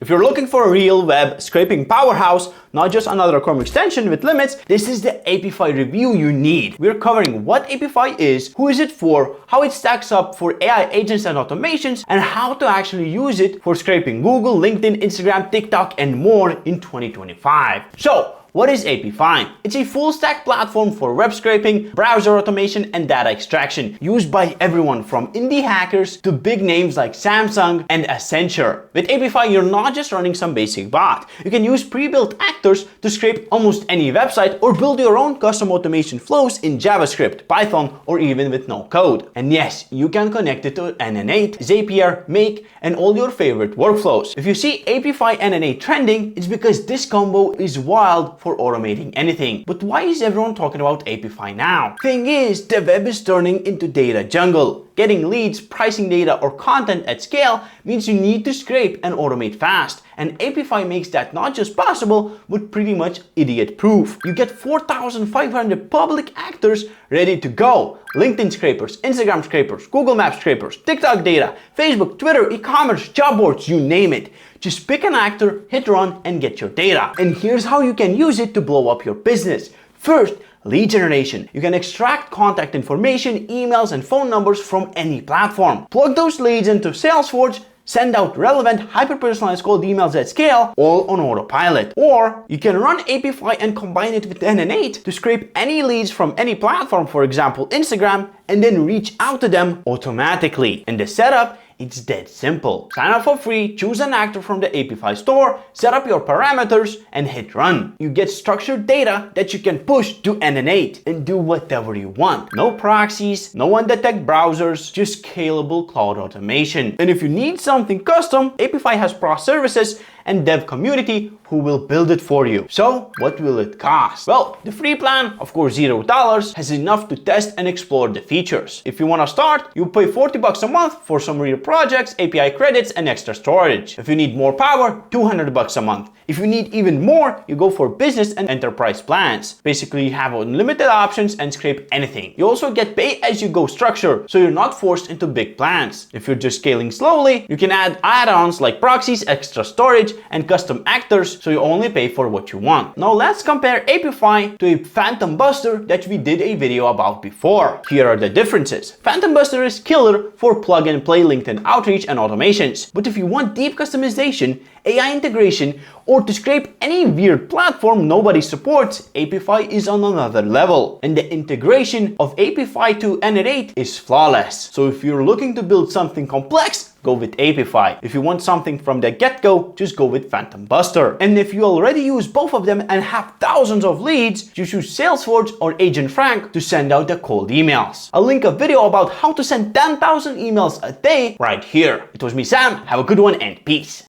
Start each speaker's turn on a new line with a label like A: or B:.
A: If you're looking for a real web scraping powerhouse, not just another Chrome extension with limits, this is the Apify review you need. We're covering what Apify is, who is it for, how it stacks up for AI agents and automations, and how to actually use it for scraping Google, LinkedIn, Instagram, TikTok, and more in 2025. So, what is Apify? It's a full-stack platform for web scraping, browser automation, and data extraction, used by everyone from indie hackers to big names like Samsung and Accenture. With Apify, you're not just running some basic bot. You can use pre-built actors to scrape almost any website or build your own custom automation flows in JavaScript, Python, or even with no code. And yes, you can connect it to N8n, Zapier, Make, and all your favorite workflows. If you see Apify N8n trending, it's because this combo is wild for automating anything. But why is everyone talking about Apify now? Thing is, the web is turning into data jungle. Getting leads, pricing data, or content at scale means you need to scrape and automate fast. And Apify makes that not just possible, but pretty much idiot-proof. You get 4,500 public actors ready to go. LinkedIn scrapers, Instagram scrapers, Google Maps scrapers, TikTok data, Facebook, Twitter, e-commerce, job boards, you name it. Just pick an actor, hit run, and get your data. And here's how you can use it to blow up your business. First, lead generation. You can extract contact information, emails, and phone numbers from any platform. Plug those leads into Salesforge, send out relevant, hyper-personalized cold emails at scale, all on autopilot. Or you can run Apify and combine it with N8n to scrape any leads from any platform, for example, Instagram, and then reach out to them automatically. And the setup, it's dead simple. Sign up for free, choose an actor from the Apify store, set up your parameters, and hit run. You get structured data that you can push to N8n and do whatever you want. No proxies, no undetected browsers, just scalable cloud automation. And if you need something custom, Apify has pro services and dev community who will build it for you. So what will it cost? Well, the free plan, of course $0, has enough to test and explore the features. If you want to start, you pay $40 a month for some real projects, API credits, and extra storage. If you need more power, $200 a month. If you need even more, you go for business and enterprise plans. Basically, you have unlimited options and scrape anything. You also get pay-as-you-go structure, so you're not forced into big plans. If you're just scaling slowly, you can add add-ons like proxies, extra storage, and custom actors, so you only pay for what you want. Now let's compare Apify to a Phantom Buster that we did a video about before. Here are the differences. Phantom Buster is killer for plug-and-play LinkedIn outreach and automations. But if you want deep customization, AI integration, or to scrape any weird platform nobody supports, Apify is on another level. And the integration of Apify to N8n is flawless. So if you're looking to build something complex, go with Apify. If you want something from the get-go, just go with Phantom Buster. And if you already use both of them and have thousands of leads, just use Salesforge or Agent Frank to send out the cold emails. I'll link a video about how to send 10,000 emails a day right here. It was me, Sam. Have a good one and peace.